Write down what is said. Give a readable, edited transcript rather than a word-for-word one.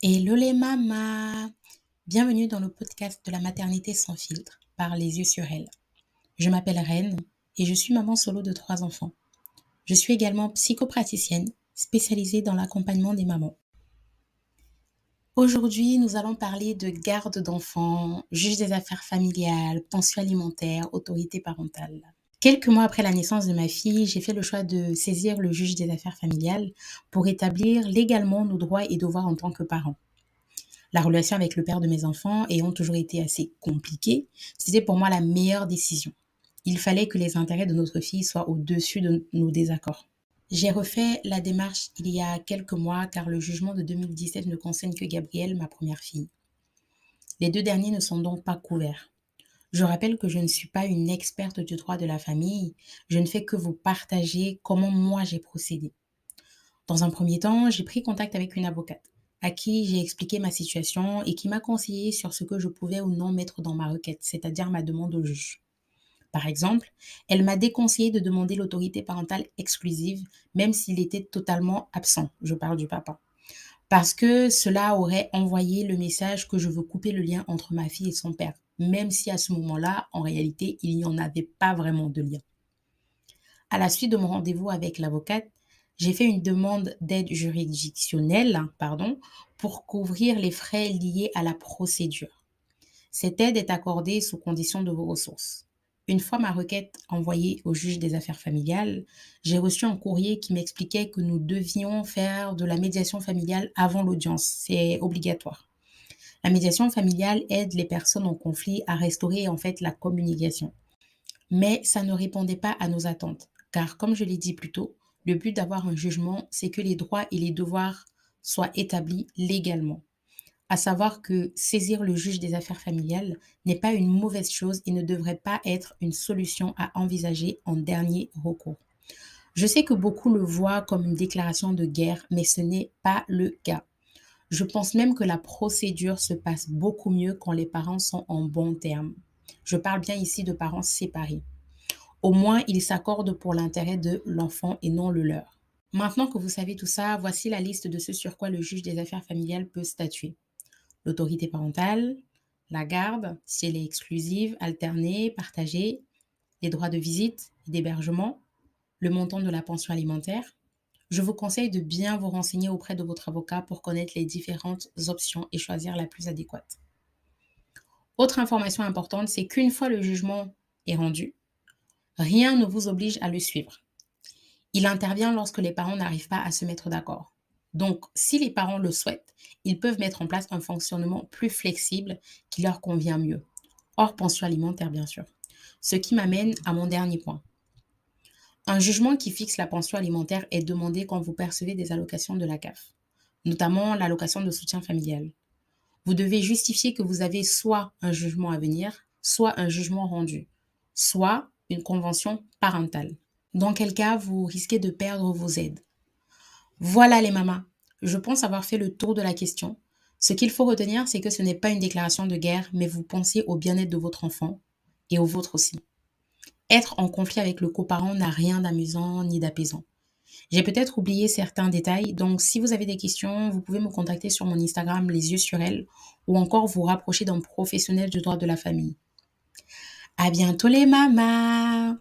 Hello les mamas! Bienvenue dans le podcast de la maternité sans filtre par les yeux sur elle. Je m'appelle Reine et je suis maman solo de 3 enfants. Je suis également psychopraticienne spécialisée dans l'accompagnement des mamans. Aujourd'hui, nous allons parler de garde d'enfants, juge des affaires familiales, pension alimentaire, autorité parentale. Quelques mois après la naissance de ma fille, j'ai fait le choix de saisir le juge des affaires familiales pour établir légalement nos droits et devoirs en tant que parents. La relation avec le père de mes enfants ayant toujours été assez compliquée, c'était pour moi la meilleure décision. Il fallait que les intérêts de notre fille soient au-dessus de nos désaccords. J'ai refait la démarche il y a quelques mois car le jugement de 2017 ne concerne que Gabrielle, ma première fille. Les 2 derniers ne sont donc pas couverts. Je rappelle que je ne suis pas une experte du droit de la famille, je ne fais que vous partager comment moi j'ai procédé. Dans un premier temps, j'ai pris contact avec une avocate à qui j'ai expliqué ma situation et qui m'a conseillé sur ce que je pouvais ou non mettre dans ma requête, c'est-à-dire ma demande au juge. Par exemple, elle m'a déconseillé de demander l'autorité parentale exclusive, même s'il était totalement absent, je parle du papa, parce que cela aurait envoyé le message que je veux couper le lien entre ma fille et son père, même si à ce moment-là, en réalité, il n'y en avait pas vraiment de lien. À la suite de mon rendez-vous avec l'avocate, j'ai fait une demande d'aide juridictionnelle, pour couvrir les frais liés à la procédure. Cette aide est accordée sous condition de vos ressources. Une fois ma requête envoyée au juge des affaires familiales, j'ai reçu un courrier qui m'expliquait que nous devions faire de la médiation familiale avant l'audience. C'est obligatoire. La médiation familiale aide les personnes en conflit à restaurer en fait la communication. Mais ça ne répondait pas à nos attentes, car comme je l'ai dit plus tôt, le but d'avoir un jugement, c'est que les droits et les devoirs soient établis légalement. À savoir que saisir le juge des affaires familiales n'est pas une mauvaise chose et ne devrait pas être une solution à envisager en dernier recours. Je sais que beaucoup le voient comme une déclaration de guerre, mais ce n'est pas le cas. Je pense même que la procédure se passe beaucoup mieux quand les parents sont en bons termes. Je parle bien ici de parents séparés. Au moins, ils s'accordent pour l'intérêt de l'enfant et non le leur. Maintenant que vous savez tout ça, voici la liste de ce sur quoi le juge des affaires familiales peut statuer. L'autorité parentale, la garde, si elle est exclusive, alternée, partagée, les droits de visite et d'hébergement, le montant de la pension alimentaire. Je vous conseille de bien vous renseigner auprès de votre avocat pour connaître les différentes options et choisir la plus adéquate. Autre information importante, c'est qu'une fois le jugement est rendu, rien ne vous oblige à le suivre. Il intervient lorsque les parents n'arrivent pas à se mettre d'accord. Donc, si les parents le souhaitent, ils peuvent mettre en place un fonctionnement plus flexible qui leur convient mieux, hors pension alimentaire bien sûr. Ce qui m'amène à mon dernier point. Un jugement qui fixe la pension alimentaire est demandé quand vous percevez des allocations de la CAF, notamment l'allocation de soutien familial. Vous devez justifier que vous avez soit un jugement à venir, soit un jugement rendu, soit une convention parentale. Dans quel cas, vous risquez de perdre vos aides. Voilà les mamas, je pense avoir fait le tour de la question. Ce qu'il faut retenir, c'est que ce n'est pas une déclaration de guerre, mais vous pensez au bien-être de votre enfant et au vôtre aussi. Être en conflit avec le coparent n'a rien d'amusant ni d'apaisant. J'ai peut-être oublié certains détails, donc si vous avez des questions, vous pouvez me contacter sur mon Instagram les yeux sur elle ou encore vous rapprocher d'un professionnel du droit de la famille. À bientôt les mamas!